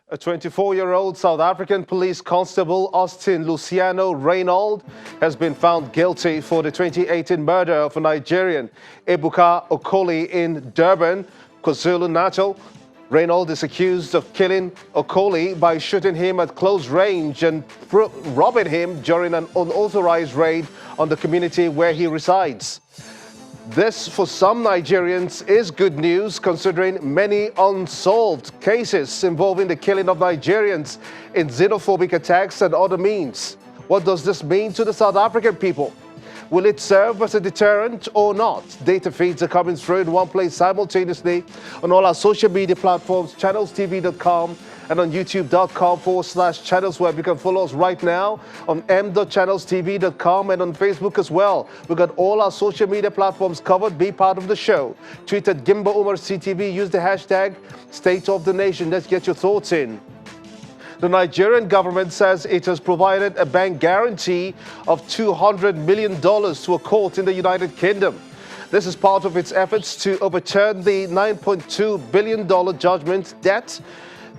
A 24-year-old South African police constable, Austin Luciano Reynold, has been found guilty for the 2018 murder of a Nigerian, Ebuka Okoli, in Durban, KwaZulu-Natal. Reynold is accused of killing Okoli by shooting him at close range and robbing him during an unauthorized raid on the community where he resides. This, for some Nigerians, is good news considering many unsolved cases involving the killing of Nigerians in xenophobic attacks and other means. What does this mean to the South African people? Will it serve as a deterrent or not? Data feeds are coming through in one place simultaneously on all our social media platforms, channelstv.com and on youtube.com/channelsweb. You can follow us right now on m.channelstv.com and on Facebook as well. We've got all our social media platforms covered. Be part of the show. Tweet at Gimba Umar CTV. Use the hashtag State of the Nation. Let's get your thoughts in. The Nigerian government says it has provided a bank guarantee of $200 million to a court in the United Kingdom. This is part of its efforts to overturn the $9.2 billion judgment debt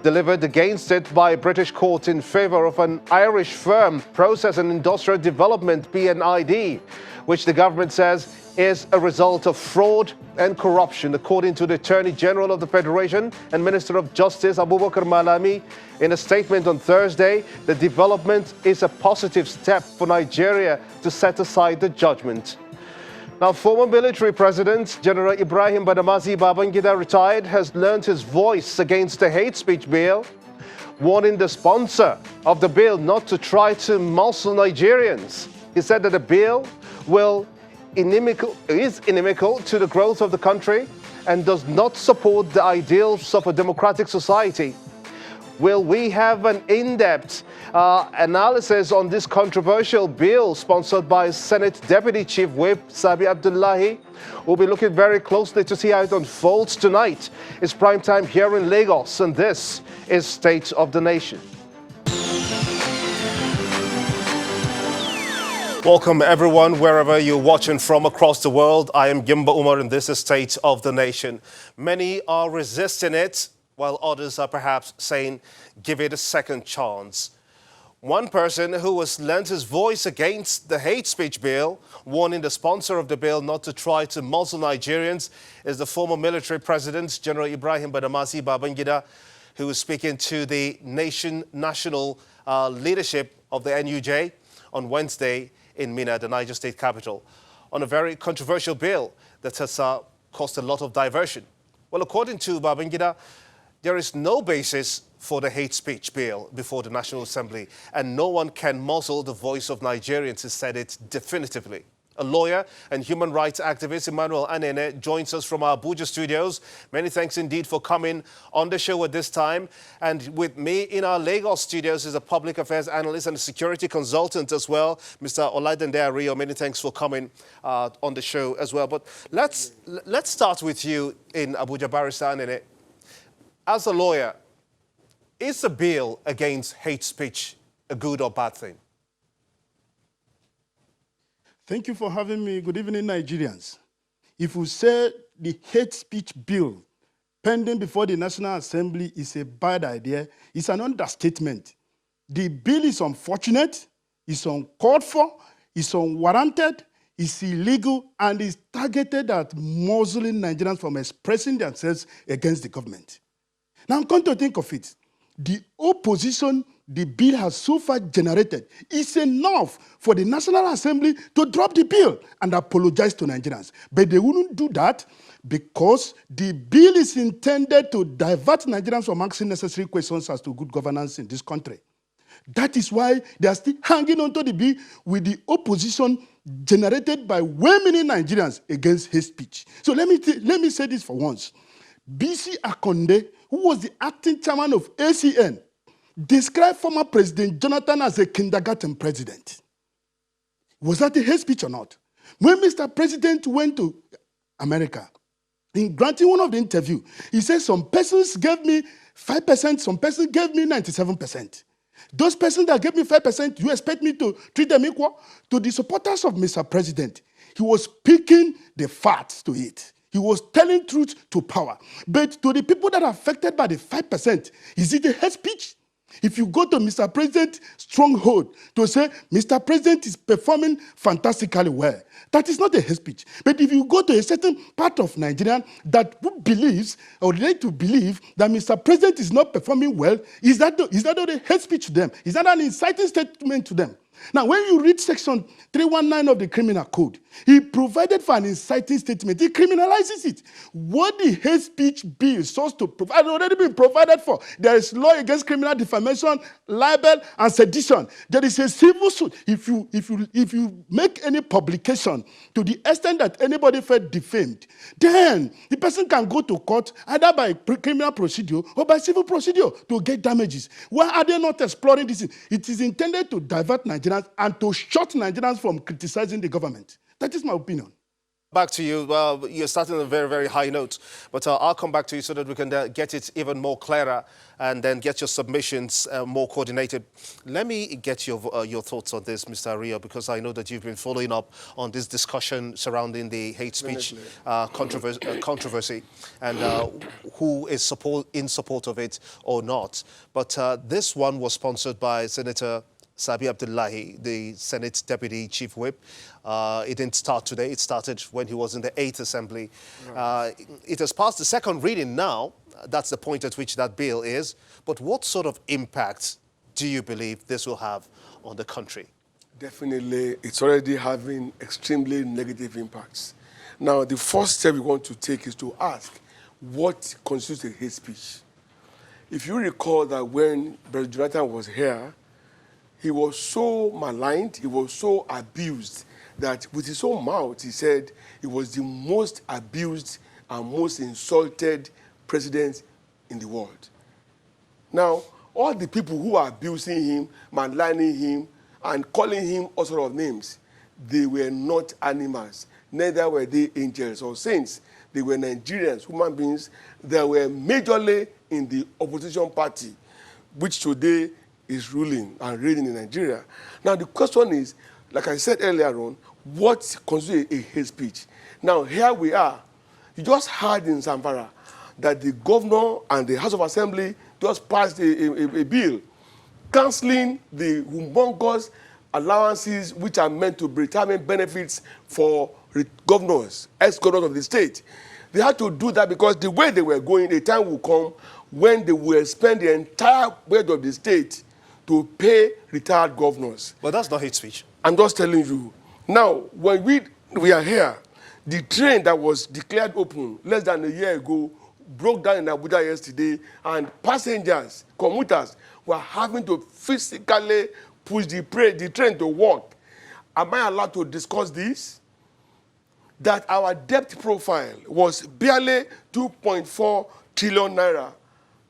delivered against it by a British court in favor of an Irish firm, Process and Industrial Development (PNID), which the government says is a result of fraud and corruption. According to the Attorney General of the Federation and Minister of Justice, Abubakar Malami, in a statement on Thursday, the development is a positive step for Nigeria to set aside the judgment. Now, former military President General Ibrahim Badamaasi Babangida, retired, has learned his voice against the hate speech bill, warning the sponsor of the bill not to try to muzzle Nigerians. He said that the bill is inimical to the growth of the country and does not support the ideals of a democratic society. Will we have an in-depth analysis on this controversial bill sponsored by Senate Deputy Chief Whip Sabi Abdullahi? We'll be looking very closely to see how it unfolds tonight. It's prime time here in Lagos, and this is State of the Nation. Welcome everyone, wherever you're watching from across the world. I am Gimba Umar and this is State of the Nation. Many are resisting it, while others are perhaps saying, give it a second chance. One person who has lent his voice against the hate speech bill, warning the sponsor of the bill not to try to muzzle Nigerians, is the former military president, General Ibrahim Badamaasi Babangida, who is speaking to the national leadership of the NUJ on Wednesday in Minna, the Niger State capital, on a very controversial bill that has caused a lot of diversion. Well, according to Babangida, there is no basis for the hate speech bill before the National Assembly, and no one can muzzle the voice of Nigerians. He said it definitively. A lawyer and human rights activist, Emmanuel Anene, joins us from our Abuja studios. Many thanks indeed for coming on the show at this time. And with me in our Lagos studios is a public affairs analyst and a security consultant as well, Mr. Olaide Ario. Many thanks for coming on the show as well. But let's start with you in Abuja, Barrister Anene. As a lawyer, is a bill against hate speech a good or bad thing? Thank you for having me. Good evening, Nigerians. If we say the hate speech bill pending before the National Assembly is a bad idea, it's an understatement. The bill is unfortunate, it's uncalled for, it's unwarranted, it's illegal, and is targeted at muzzling Nigerians from expressing themselves against the government. Now, come to think of it, the opposition the bill has so far generated is enough for the National Assembly to drop the bill and apologize to Nigerians. But they wouldn't do that because the bill is intended to divert Nigerians from asking necessary questions as to good governance in this country. That is why they are still hanging on to the bill with the opposition generated by way many Nigerians against hate speech. So let me say this for once. B.C. Akonde, who was the acting chairman of ACN, described former President Jonathan as a kindergarten president. Was that a hate speech or not? When Mr. President went to America, in granting one of the interview, he said some persons gave me 5%, some persons gave me 97%. Those persons that gave me 5%, you expect me to treat them equal? To the supporters of Mr. President, he was picking the facts to it. He was telling truth to power. But to the people that are affected by the 5%, is it a hate speech? If you go to Mr. President's stronghold to say, Mr. President is performing fantastically well, that is not a hate speech. But if you go to a certain part of Nigeria that believes or relate to believe that Mr. President is not performing well, is that not a hate speech to them? Is that an inciting statement to them? Now, when you read section 319 of the Criminal Code, he provided for an inciting statement. He criminalizes it. What the hate speech bill sought to provide had already been provided for. There is law against criminal defamation, libel, and sedition. There is a civil suit. If you make any publication to the extent that anybody felt defamed, then the person can go to court either by criminal procedure or by civil procedure to get damages. Why are they not exploring this? It is intended to divert Nigerians and to shut Nigerians from criticizing the government. That is my opinion. Back to you. Well, you're starting on a very, very high note, but I'll come back to you so that we can get it even more clearer and then get your submissions more coordinated. Let me get your thoughts on this, Mr. Rio, because I know that you've been following up on this discussion surrounding the hate speech controversy and who is in support of it or not. But this one was sponsored by Senator Sabi Abdullahi, the Senate Deputy Chief Whip. It didn't start today. It started when he was in the 8th Assembly. Right. It has passed the second reading now. That's the point at which that bill is. But what sort of impact do you believe this will have on the country? Definitely, it's already having extremely negative impacts. Now, the first step we want to take is to ask, what constitutes a hate speech? If you recall that when President Jonathan was here, he was so maligned, he was so abused that with his own mouth, he said he was the most abused and most insulted president in the world. Now, all the people who are abusing him, maligning him, and calling him all sorts of names, they were not animals. Neither were they angels or saints. They were Nigerians, human beings, that were majorly in the opposition party, which today is ruling and reigning in Nigeria. Now, the question is, like I said earlier on, what constitutes a hate speech? Now, here we are. You just heard in Zamfara that the governor and the House of Assembly just passed a bill cancelling the humongous allowances which are meant to bring retirement benefits for governors, ex-governors of the state. They had to do that because the way they were going, a time will come when they will spend the entire weight of the state to pay retired governors. But that's not hate speech. I'm just telling you. Now, when we are here, the train that was declared open less than a year ago broke down in Abuja yesterday, and passengers, commuters, were having to physically push the train to work. Am I allowed to discuss this? That our debt profile was barely 2.4 trillion naira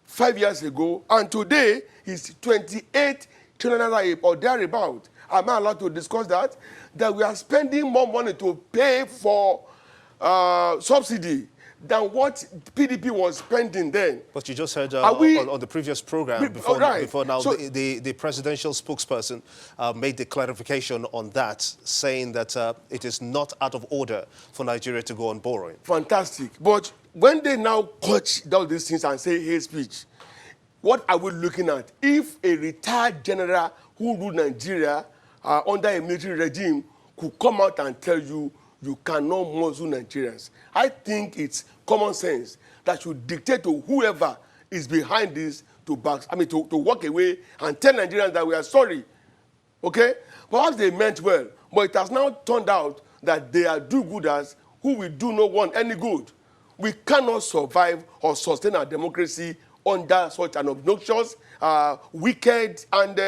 5 years ago, and today is 28 trillion naira or thereabout. Am I allowed to discuss that? That we are spending more money to pay for subsidy than what PDP was spending then. But you just heard on the previous program before now, so, the presidential spokesperson made the clarification on that, saying that it is not out of order for Nigeria to go on borrowing. Fantastic. But when they now coach all these things and say hate speech, what are we looking at? If a retired general who ruled Nigeria under a military regime could come out and tell you, you cannot muzzle Nigerians, I think it's common sense that should dictate to whoever is behind this to walk away and tell Nigerians that we are sorry. Okay? Perhaps they meant well, but it has now turned out that they are do-gooders who will do no one any good. We cannot survive or sustain our democracy under such an obnoxious, wicked, and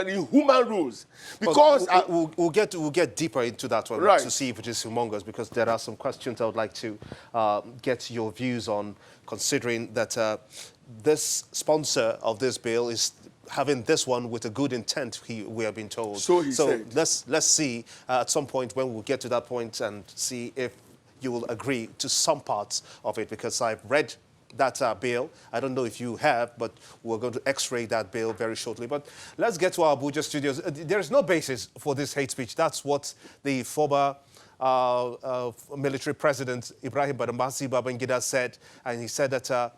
inhuman rules. Because we'll get deeper into that one, right, to see if it is humongous, because there are some questions I would like to get your views on, considering that this sponsor of this bill is having this one with a good intent, we have been told. So he said. Let's see at some point when we'll get to that point and see if you will agree to some parts of it, because I've read that bill. I don't know if you have, but we're going to x-ray that bill very shortly. But let's get to our Abuja studios. There is no basis for this hate speech. That's what the former military president Ibrahim Badamasi Babangida said, and he said that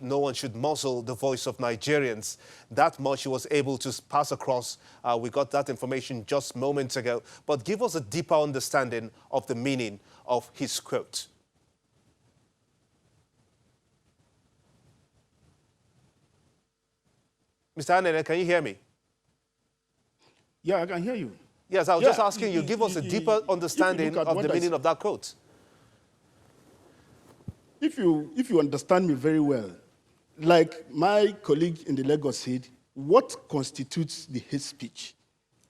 no one should muzzle the voice of Nigerians. That much he was able to pass across. We got that information just moments ago. But give us a deeper understanding of the meaning of his quote. Mr. Anene, can you hear me? Yeah, I can hear you. Yes, I was just asking you, give us a deeper understanding of the meaning of that quote. If you understand me very well, like my colleague in the Lagos said, what constitutes the hate speech?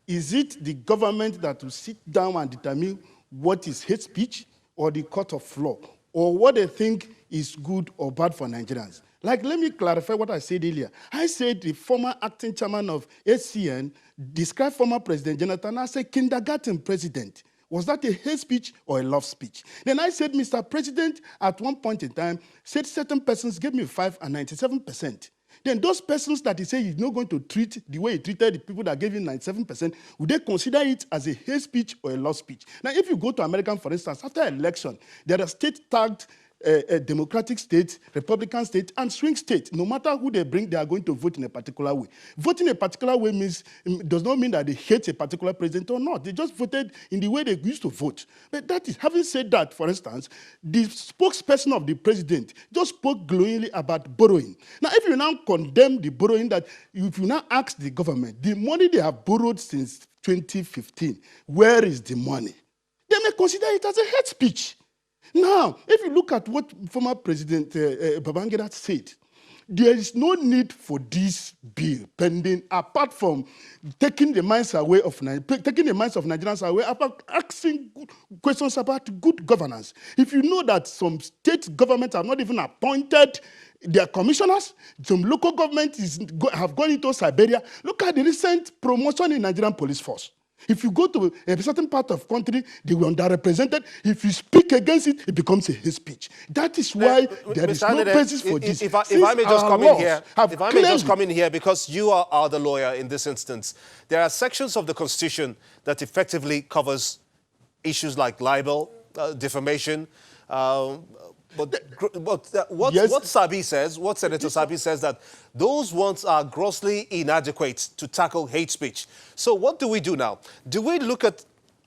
Is it the government that will sit down and determine what is hate speech, or the court of law, or what they think is good or bad for Nigerians? Like, let me clarify what I said earlier. I said the former acting chairman of HCN described former President Jonathan as a kindergarten president. Was that a hate speech or a love speech? Then I said, Mr. President, at one point in time, said certain persons gave me 5 and 97%. Then those persons that he said he's not going to treat the way he treated the people that gave him 97%, would they consider it as a hate speech or a love speech? Now, if you go to America, for instance, after election, there are state tagged Democratic state, Republican state, and swing state. No matter who they bring, they are going to vote in a particular way. Voting a particular way does not mean that they hate a particular president or not. They just voted in the way they used to vote. But that is, having said that, for instance, the spokesperson of the president just spoke glowingly about borrowing. Now, if you now condemn the borrowing, that if you now ask the government, the money they have borrowed since 2015, where is the money? They may consider it as a hate speech. Now, if you look at what former President Babangida said, there is no need for this bill pending, apart from taking the minds of Nigerians away, about asking questions about good governance. If you know that some state governments have not even appointed their commissioners, some local governments have gone into Siberia. Look at the recent promotion in Nigerian police force. If you go to a certain part of country, they were underrepresented. If you speak against it, it becomes a hate speech. That is why there is no basis for this. If I may just come in here, because you are the lawyer in this instance, there are sections of the Constitution that effectively covers issues like libel, defamation. What Sabi says, what Senator Sabi says, that those ones are grossly inadequate to tackle hate speech. So what do we do now? Do we look at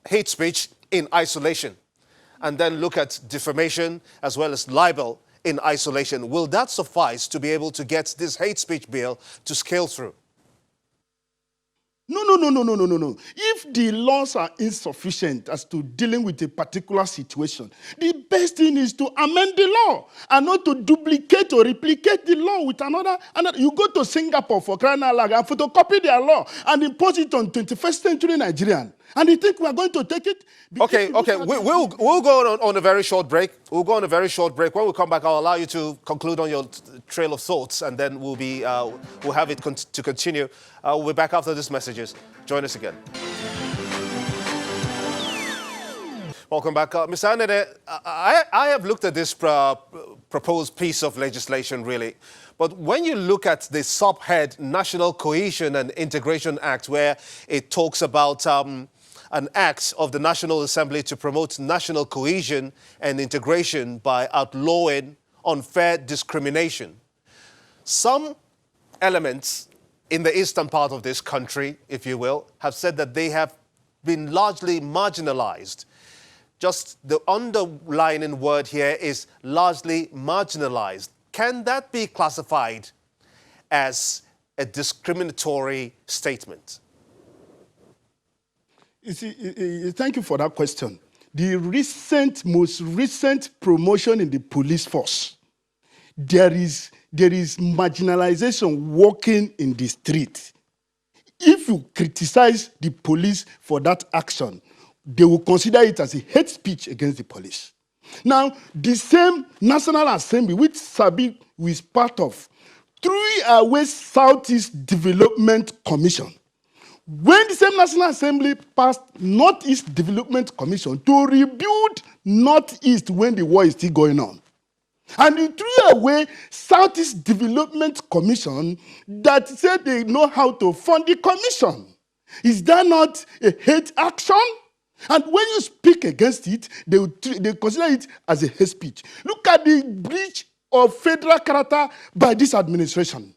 hate speech in isolation and then look at defamation as well as libel in isolation? Will that suffice to be able to get this hate speech bill to scale through? No. If the laws are insufficient as to dealing with a particular situation, the best thing is to amend the law and not to duplicate or replicate the law with another. You go to Singapore, for crying out loud, and photocopy their law and impose it on 21st century Nigerian. And you think we are going to take it? Okay. We'll go on a very short break. We'll go on a very short break. When we come back, I'll allow you to conclude on your trail of thoughts, and then we'll have it to continue. We'll be back after these messages. Join us again. Welcome back. Mr. Anene, I have looked at this proposed piece of legislation, really. But when you look at the subhead National Cohesion and Integration Act, where it talks about an act of the National Assembly to promote national cohesion and integration by outlawing unfair discrimination, some elements in the eastern part of this country, if you will, have said that they have been largely marginalized. Just the underlying word here is largely marginalized. Can that be classified as a discriminatory statement? You see, thank you for that question. The most recent promotion in the police force, there is marginalization walking in the street. If you criticize the police for that action, they will consider it as a hate speech against the police. Now, the same National Assembly, which Sabi is part of, threw away Southeast Development Commission. When the same National Assembly passed Northeast Development Commission to rebuild Northeast when the war is still going on, and it threw away Southeast Development Commission that said they know how to fund the commission. Is that not a hate action? And when you speak against it, they consider it as a hate speech. Look at the breach of federal character by this administration.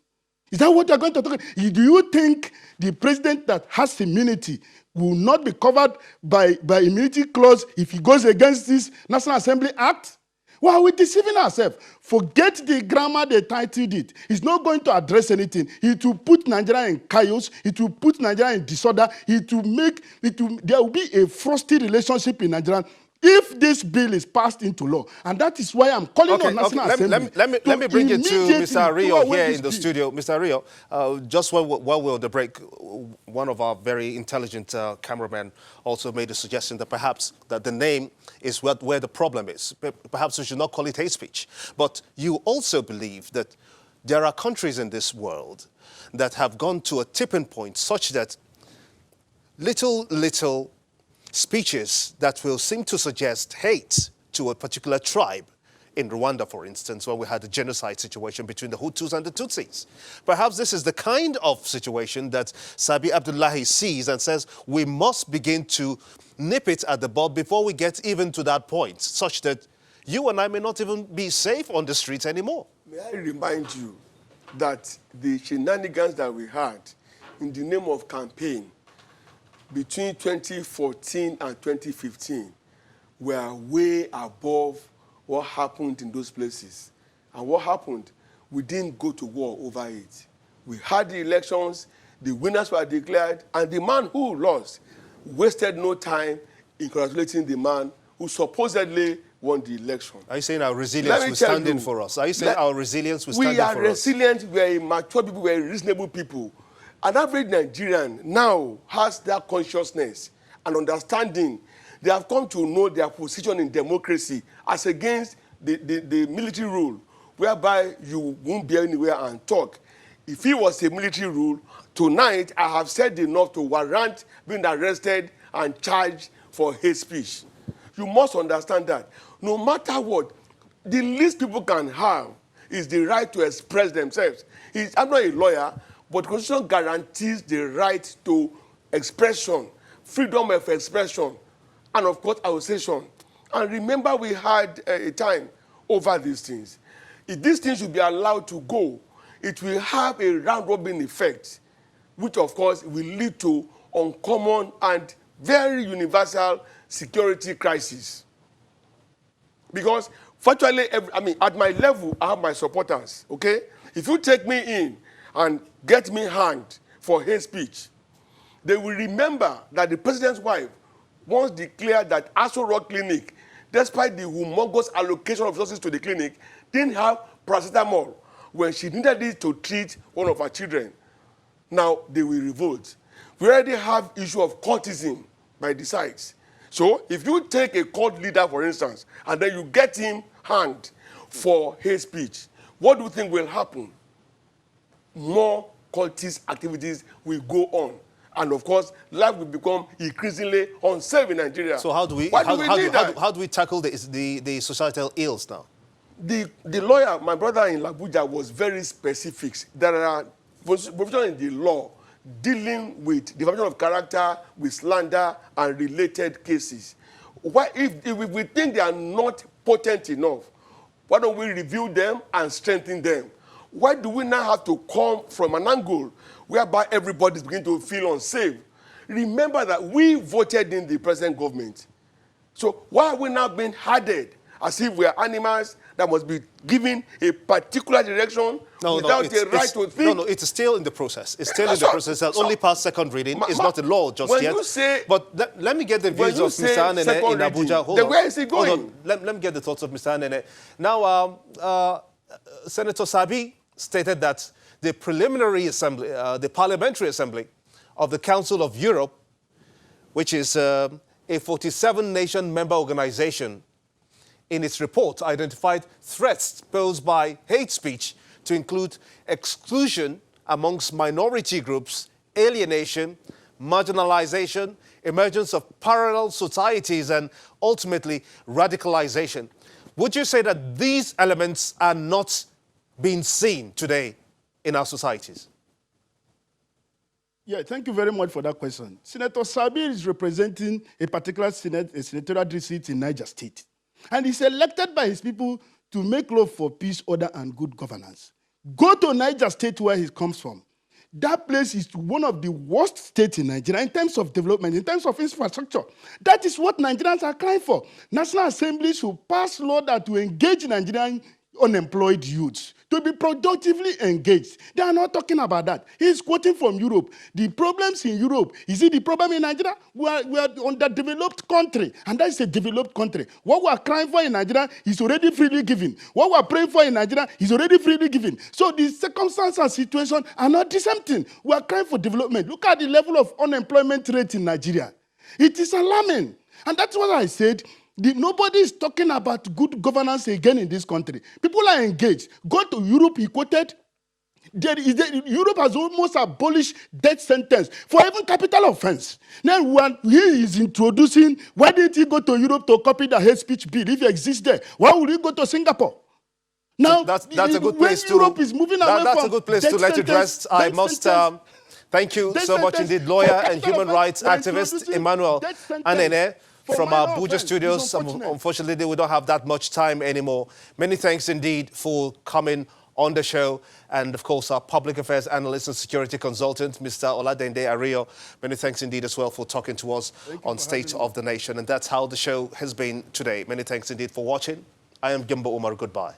Is that what you're going to talk about? Do you think the president that has immunity will not be covered by immunity clause if he goes against this National Assembly Act? Why are we deceiving ourselves? Forget the grammar they titled it. It's not going to address anything. It will put Nigeria in chaos. It will put Nigeria in disorder. There will be a frosty relationship in Nigeria if this bill is passed into law. And that is why I'm calling on National Assembly. Let me bring it to Mr. Rio here in the bill. studio. Mr. Rio, just while we're on the break, one of our very intelligent cameramen also made a suggestion that perhaps that the name is where the problem is. Perhaps we should not call it hate speech. But you also believe that there are countries in this world that have gone to a tipping point such that little speeches that will seem to suggest hate to a particular tribe. In Rwanda, for instance, where we had a genocide situation between the Hutus and the Tutsis. Perhaps this is the kind of situation that Sabi Abdullahi sees and says we must begin to nip it at the bud before we get even to that point, such that you and I may not even be safe on the streets anymore. May I remind you that the shenanigans that we had in the name of campaign between 2014 and 2015 were way above what happened in those places. And what happened? We didn't go to war over it. We had the elections, the winners were declared, and the man who lost wasted no time in congratulating the man who supposedly won the election. Are you saying our resilience will stand in for us? Are you saying our resilience will stand in for us? We are resilient, we are mature people, we are reasonable people. An average Nigerian now has that consciousness and understanding. They have come to know their position in democracy as against the military rule, whereby you won't be anywhere and talk. If it was a military rule, tonight I have said enough to warrant being arrested and charged for hate speech. You must understand that. No matter what, the least people can have is the right to express themselves. I'm not a lawyer, but the Constitution guarantees the right to expression, freedom of expression, and of course, association. And remember, we had a time over these things. If these things should be allowed to go, it will have a round-robin effect, which of course will lead to uncommon and very universal security crisis. Because virtually, at my level, I have my supporters, okay? If you take me in and get me hanged for hate speech, they will remember that the president's wife once declared that Aso Rock Clinic, despite the humongous allocation of resources to the clinic, didn't have paracetamol when she needed it to treat one of her children. Now they will revolt. We already have issue of cultism by the sides. So if you take a cult leader, for instance, and then you get him hanged for hate speech, what do you think will happen? More cultist activities will go on. And of course, life will become increasingly unsafe in Nigeria. So how do we tackle the societal ills now? The lawyer, my brother in Abuja, was very specific. There are provisions in the law dealing with defamation of character, with slander, and related cases. Why, if we think they are not potent enough, why don't we review them and strengthen them? Why do we now have to come from an angle whereby everybody is beginning to feel unsafe? Remember that we voted in the present government. So why are we now being hardened as if we are animals that must be given a particular direction without a right to think? No, it's still in the process. It's still in the process. It's only past second reading. It's not a law just yet. You say, but let me get the views of Mr. Anene in Abuja. Hold on. Where is he going? Hold on. Let me get the thoughts of Mr. Anene. Now, Senator Sabi stated that the preliminary assembly, the parliamentary assembly of the Council of Europe, which is a 47-nation member organization, in its report identified threats posed by hate speech to include exclusion amongst minority groups, alienation, marginalization, emergence of parallel societies, and ultimately radicalization. Would you say that these elements are not being seen today in our societies? Yeah, thank you very much for that question. Senator Sabir is representing a particular senatorial district in Niger State. And he's elected by his people to make law for peace, order, and good governance. Go to Niger State where he comes from. That place is one of the worst states in Nigeria in terms of development, in terms of infrastructure. That is what Nigerians are crying for. National Assembly should pass law that will engage Nigerian unemployed youths to be productively engaged. They are not talking about that. He's quoting from Europe. The problems in Europe, is it the problem in Nigeria? We are underdeveloped country, and that is a developed country. What we are crying for in Nigeria is already freely given. What we are praying for in Nigeria is already freely given. So the circumstances and situation are not the same thing. We are crying for development. Look at the level of unemployment rate in Nigeria. It is alarming. And that's what I said. Nobody is talking about good governance again in this country. People are engaged. Go to Europe, he quoted. Europe has almost abolished death sentence for even capital offense. Now, when he is introducing, why didn't he go to Europe to copy the hate speech bill if it exists there? Why would he go to Singapore? Now, that's a good place to. Europe is moving away that's from a good place to let it rest. I must. Thank you so much indeed, lawyer and human rights activist Emmanuel Anene from our Abuja studios. Unfortunately, we don't have that much time anymore. Many thanks indeed for coming on the show. And of course, our public affairs analyst and security consultant, Mr. Oladende Ario. Many thanks indeed as well for talking to us on State of the Nation. And that's how the show has been today. Many thanks indeed for watching. I am Gimba Umar. Goodbye.